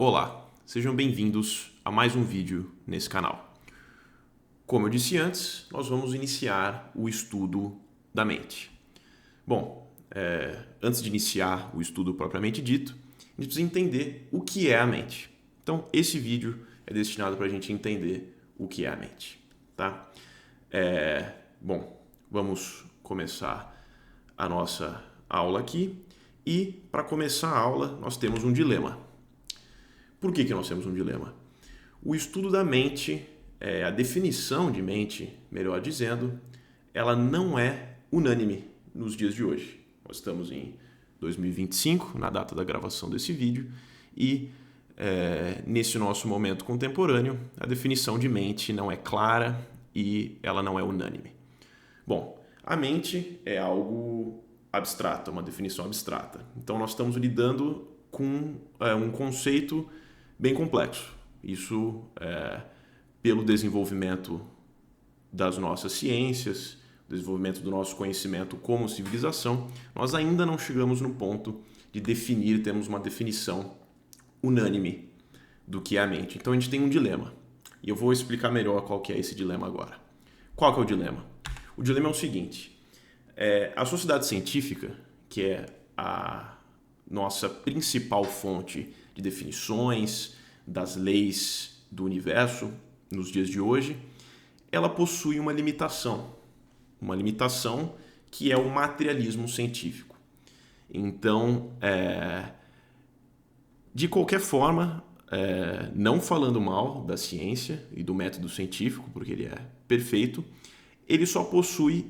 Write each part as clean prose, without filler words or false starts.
Olá, sejam bem-vindos a mais um vídeo nesse canal. Como eu disse antes, nós vamos iniciar o estudo da mente. Bom, antes de iniciar o estudo propriamente dito, a gente precisa entender o que é a mente. Então, esse vídeo é destinado para a gente entender o que é a mente, tá? Bom, vamos começar a nossa aula aqui e, para começar a aula, nós temos um dilema. Por que nós temos um dilema? O estudo da mente, a definição de mente, melhor dizendo, ela não é unânime nos dias de hoje. Nós estamos em 2025, na data da gravação desse vídeo, e nesse nosso momento contemporâneo, a definição de mente não é clara e ela não é unânime. Bom, a mente é algo abstrato, uma definição abstrata. Então, nós estamos lidando com um conceito bem complexo. Isso pelo desenvolvimento das nossas ciências, desenvolvimento do nosso conhecimento como civilização, nós ainda não chegamos no ponto de definir, temos uma definição unânime do que é a mente. Então a gente tem um dilema. E eu vou explicar melhor qual que é esse dilema agora. Qual que é o dilema? O dilema é o seguinte: a sociedade científica, que é a nossa principal fonte de definições das leis do universo nos dias de hoje, ela possui uma limitação que é o materialismo científico. Então, de qualquer forma, não falando mal da ciência e do método científico, porque ele é perfeito, ele só possui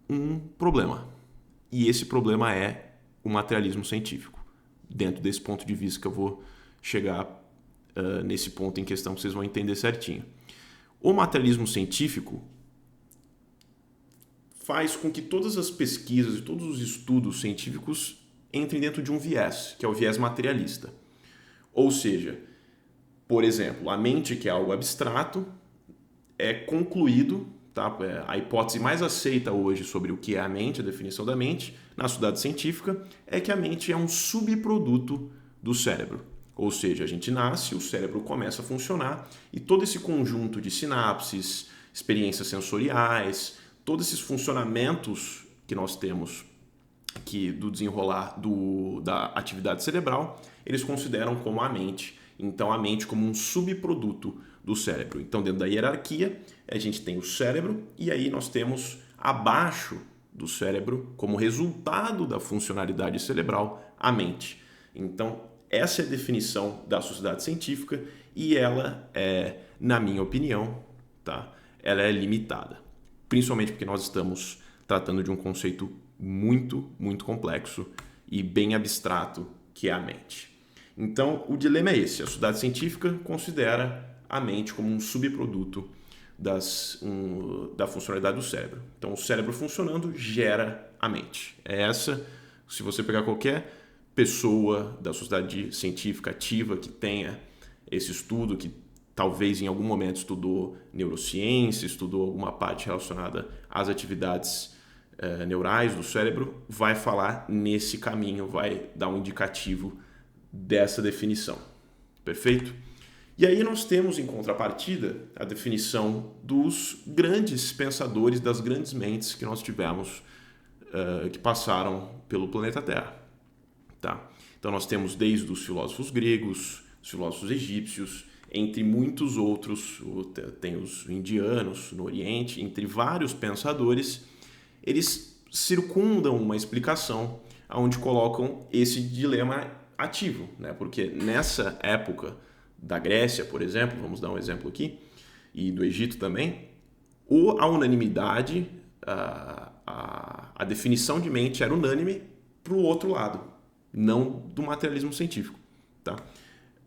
um problema. E esse problema é o materialismo científico. Dentro desse ponto de vista que eu vou chegar nesse ponto em questão que vocês vão entender certinho. O materialismo científico faz com que todas as pesquisas e todos os estudos científicos entrem dentro de um viés, que é o viés materialista. Ou seja, por exemplo, a mente, que é algo abstrato, é concluído, tá? A hipótese mais aceita hoje sobre o que é a mente, a definição da mente, na sociedade científica, é que a mente é um subproduto do cérebro. Ou seja, a gente nasce, o cérebro começa a funcionar e todo esse conjunto de sinapses, experiências sensoriais, todos esses funcionamentos que nós temos do desenrolar da atividade cerebral, eles consideram como a mente. Então, a mente como um subproduto do cérebro. Então, dentro da hierarquia, a gente tem o cérebro e aí nós temos abaixo do cérebro, como resultado da funcionalidade cerebral, a mente. Então, essa é a definição da sociedade científica e ela na minha opinião, tá? Ela é limitada. Principalmente porque nós estamos tratando de um conceito muito, muito complexo e bem abstrato, que é a mente. Então, o dilema é esse. A sociedade científica considera a mente como um subproduto da funcionalidade do cérebro. Então, o cérebro funcionando gera a mente. Se você pegar qualquer pessoa da sociedade científica ativa que tenha esse estudo, que talvez em algum momento estudou neurociência, estudou alguma parte relacionada às atividades neurais do cérebro, vai falar nesse caminho, vai dar um indicativo dessa definição. Perfeito? E aí nós temos em contrapartida a definição dos grandes pensadores, das grandes mentes que nós tivemos, que passaram pelo planeta Terra. Tá? Então nós temos desde os filósofos gregos, os filósofos egípcios, entre muitos outros, tem os indianos no Oriente, entre vários pensadores, eles circundam uma explicação onde colocam esse dilema ativo, né? Porque nessa época da Grécia, por exemplo, vamos dar um exemplo aqui, e do Egito também, a unanimidade, a definição de mente era unânime para o outro lado, não do materialismo científico. Tá?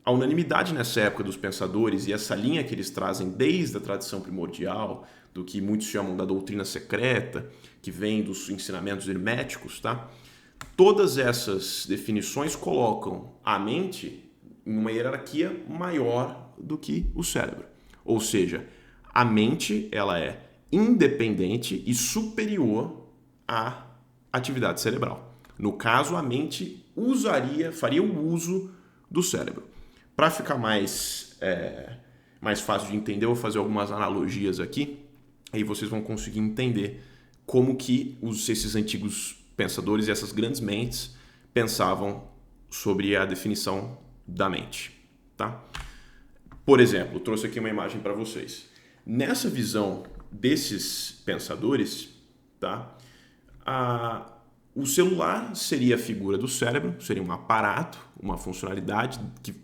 A unanimidade nessa época dos pensadores e essa linha que eles trazem desde a tradição primordial, do que muitos chamam da doutrina secreta, que vem dos ensinamentos herméticos, tá? Todas essas definições colocam a mente em uma hierarquia maior do que o cérebro. Ou seja, a mente ela é independente e superior à atividade cerebral. No caso, a mente faria o uso do cérebro. Para ficar mais fácil de entender, eu vou fazer algumas analogias aqui, aí vocês vão conseguir entender como que esses antigos pensadores e essas grandes mentes pensavam sobre a definição da mente, tá? Por exemplo, eu trouxe aqui uma imagem para vocês. Nessa visão desses pensadores, tá? O celular seria a figura do cérebro, seria um aparato, uma funcionalidade que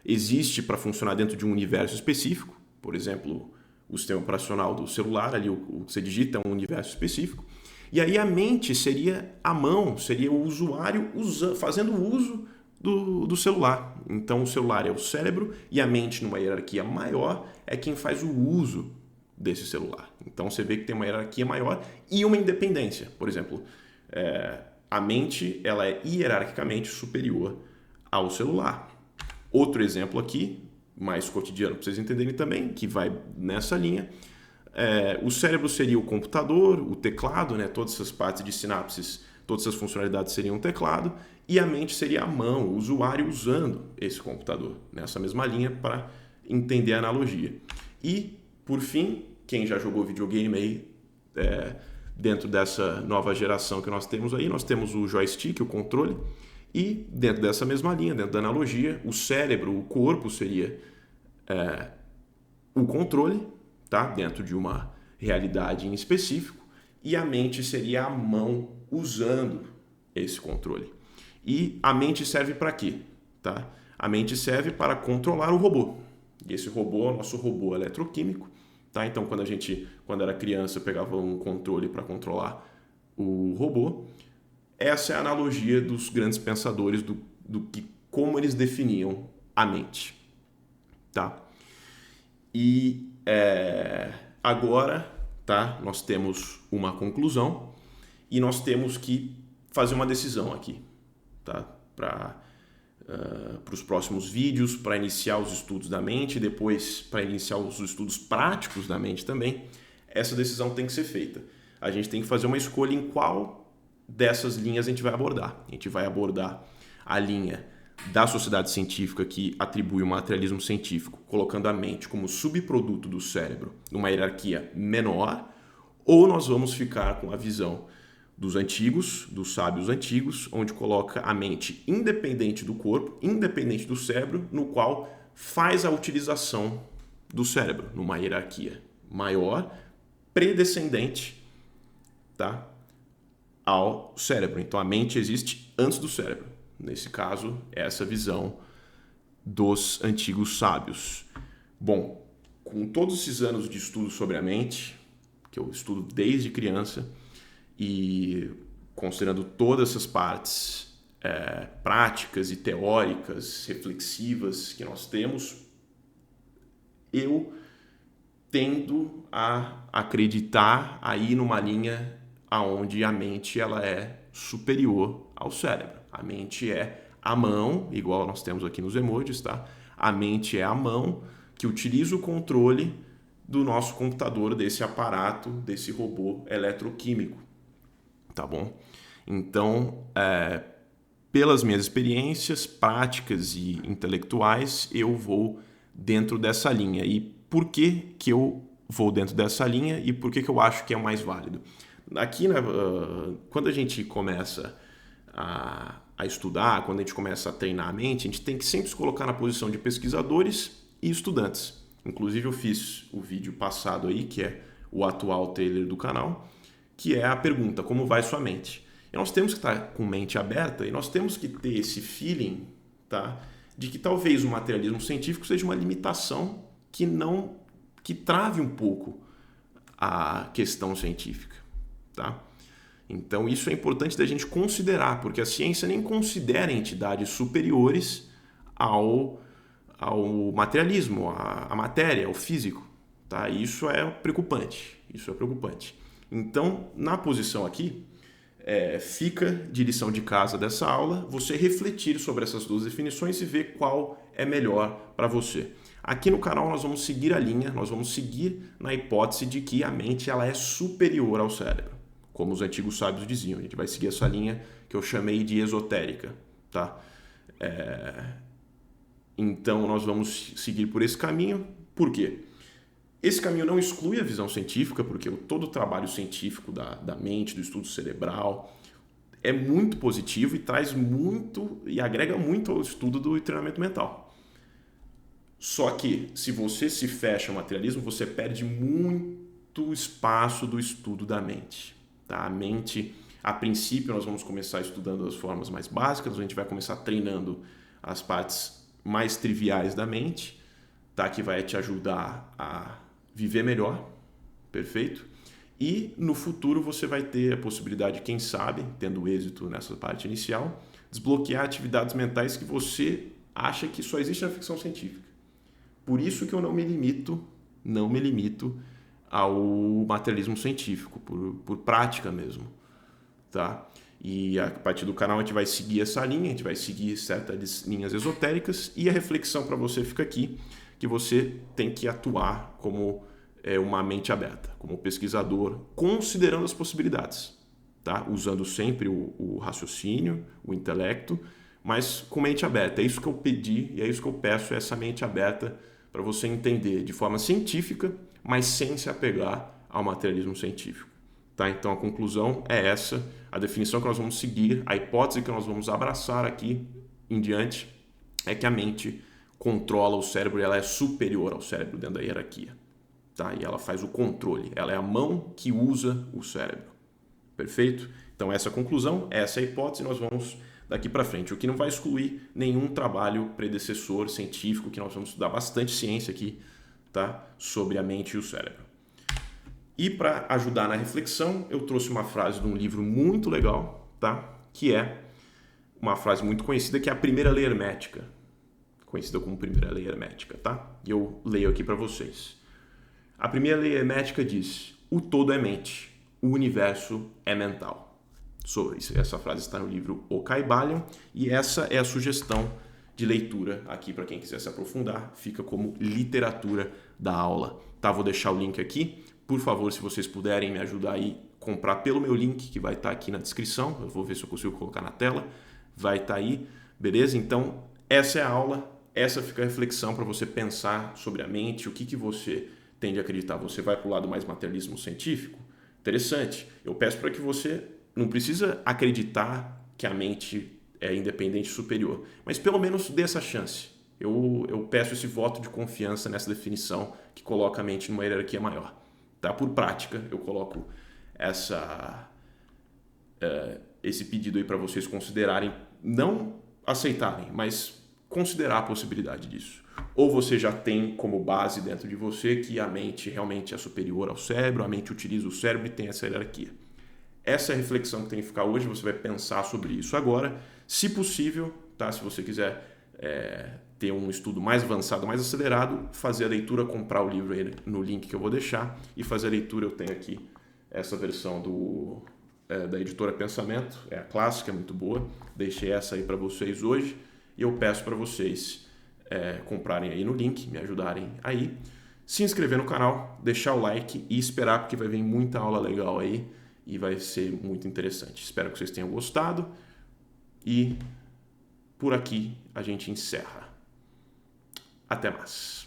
existe para funcionar dentro de um universo específico. Por exemplo, o sistema operacional do celular, ali o que você digita é um universo específico. E aí a mente seria a mão, seria o usuário fazendo uso do celular. Então o celular é o cérebro e a mente, numa hierarquia maior, é quem faz o uso desse celular. Então você vê que tem uma hierarquia maior e uma independência. Por exemplo, a mente ela é hierarquicamente superior ao celular. Outro exemplo aqui, mais cotidiano para vocês entenderem também, que vai nessa linha, o cérebro seria o computador, o teclado, né? Todas essas partes de sinapses, todas essas funcionalidades seriam um teclado, e a mente seria a mão, o usuário usando esse computador, nessa mesma linha para entender a analogia. E, por fim, quem já jogou videogame aí, dentro dessa nova geração que nós temos aí, nós temos o joystick, o controle, e dentro dessa mesma linha, dentro da analogia, o cérebro, o corpo seria o controle, tá? Dentro de uma realidade em específico, e a mente seria a mão usando esse controle. E a mente serve para quê? Tá? A mente serve para controlar o robô. E esse robô é o nosso robô eletroquímico. Tá? Então, quando era criança, pegava um controle para controlar o robô. Essa é a analogia dos grandes pensadores como eles definiam a mente. Tá? E agora, tá? Nós temos uma conclusão e nós temos que fazer uma decisão aqui, tá? Para os próximos vídeos, para iniciar os estudos da mente, depois para iniciar os estudos práticos da mente também, essa decisão tem que ser feita. A gente tem que fazer uma escolha em qual dessas linhas a gente vai abordar. A gente vai abordar a linha da sociedade científica que atribui o materialismo científico, colocando a mente como subproduto do cérebro numa hierarquia menor, ou nós vamos ficar com a visão dos antigos, dos sábios antigos, onde coloca a mente independente do corpo, independente do cérebro, no qual faz a utilização do cérebro numa hierarquia maior, predescendente, tá, ao cérebro. Então a mente existe antes do cérebro. Nesse caso, essa visão dos antigos sábios. Bom, com todos esses anos de estudo sobre a mente, que eu estudo desde criança, e considerando todas essas partes práticas e teóricas, reflexivas que nós temos, eu tendo a acreditar aí numa linha aonde a mente ela é superior ao cérebro. A mente é a mão, igual nós temos aqui nos emojis, tá? A mente é a mão que utiliza o controle do nosso computador, desse aparato, desse robô eletroquímico, tá bom? Então, pelas minhas experiências práticas e intelectuais, eu vou dentro dessa linha. E por que eu vou dentro dessa linha e por que eu acho que é o mais válido? Aqui, quando a gente começa a estudar, quando a gente começa a treinar a mente, a gente tem que sempre se colocar na posição de pesquisadores e estudantes. Inclusive eu fiz o vídeo passado aí, que é o atual trailer do canal, que é a pergunta, como vai sua mente? E nós temos que estar com mente aberta e nós temos que ter esse feeling, tá, de que talvez o materialismo científico seja uma limitação que trave um pouco a questão científica, tá? Então isso é importante da gente considerar, porque a ciência nem considera entidades superiores ao materialismo, à matéria, ao físico, tá? Isso é preocupante, Então, na posição aqui, fica de lição de casa dessa aula você refletir sobre essas duas definições e ver qual é melhor para você. Aqui no canal nós vamos seguir a linha, nós vamos seguir na hipótese de que a mente ela é superior ao cérebro, como os antigos sábios diziam. A gente vai seguir essa linha que eu chamei de esotérica, tá? Então, nós vamos seguir por esse caminho. Por quê? Esse caminho não exclui a visão científica, porque todo o trabalho científico da mente, do estudo cerebral, é muito positivo e traz muito e agrega muito ao estudo do treinamento mental. Só que, se você se fecha ao materialismo, você perde muito espaço do estudo da mente. Tá? A mente, a princípio, nós vamos começar estudando as formas mais básicas, a gente vai começar treinando as partes mais triviais da mente, tá? Que vai te ajudar a viver melhor, perfeito? E no futuro você vai ter a possibilidade, quem sabe, tendo êxito nessa parte inicial, desbloquear atividades mentais que você acha que só existe na ficção científica. Por isso que eu não me limito ao materialismo científico, por prática mesmo, tá? E a partir do canal a gente vai seguir essa linha, a gente vai seguir certas linhas esotéricas e a reflexão para você fica aqui, que você tem que atuar como uma mente aberta, como pesquisador, considerando as possibilidades, tá? Usando sempre o raciocínio, o intelecto, mas com mente aberta. É isso que eu pedi e é isso que eu peço, é essa mente aberta para você entender de forma científica, mas sem se apegar ao materialismo científico. Tá? Então a conclusão é essa, a definição que nós vamos seguir, a hipótese que nós vamos abraçar aqui em diante é que a mente controla o cérebro e ela é superior ao cérebro dentro da hierarquia. Tá? E ela faz o controle, ela é a mão que usa o cérebro. Perfeito? Então essa é a conclusão, essa é a hipótese, nós vamos daqui para frente, o que não vai excluir nenhum trabalho predecessor científico, que nós vamos estudar bastante ciência aqui, tá? Sobre a mente e o cérebro. E para ajudar na reflexão, eu trouxe uma frase de um livro muito legal, tá? Que é uma frase muito conhecida, que é a primeira lei hermética, conhecida como primeira lei hermética, tá? E eu leio aqui para vocês. A primeira lei hermética diz: o todo é mente, o universo é mental. Essa frase está no livro O Kybalion e essa é a sugestão de leitura aqui para quem quiser se aprofundar, fica como literatura da aula. Tá? Vou deixar o link aqui. Por favor, se vocês puderem me ajudar aí, comprar pelo meu link que vai estar aqui na descrição. Eu vou ver se eu consigo colocar na tela. Vai estar aí, beleza? Então, essa é a aula, essa fica a reflexão para você pensar sobre a mente, o que você tende a acreditar. Você vai para o lado mais materialismo científico? Interessante. Eu peço para que você não precisa acreditar que a mente é independente e superior, mas pelo menos dê essa chance. Eu peço esse voto de confiança nessa definição que coloca a mente numa hierarquia maior. Tá? Por prática, eu coloco esse pedido aí para vocês considerarem, não aceitarem, mas considerar a possibilidade disso. Ou você já tem como base dentro de você que a mente realmente é superior ao cérebro, a mente utiliza o cérebro e tem essa hierarquia. Essa é a reflexão que tem que ficar hoje, você vai pensar sobre isso agora. Se possível, tá? Se você quiser ter um estudo mais avançado, mais acelerado, fazer a leitura, comprar o livro aí no link que eu vou deixar e fazer a leitura. Eu tenho aqui essa versão da editora Pensamento, é a clássica, é muito boa. Deixei essa aí para vocês hoje e eu peço para vocês comprarem aí no link, me ajudarem aí, se inscrever no canal, deixar o like e esperar, porque vai vir muita aula legal aí e vai ser muito interessante. Espero que vocês tenham gostado e por aqui a gente encerra. Até mais.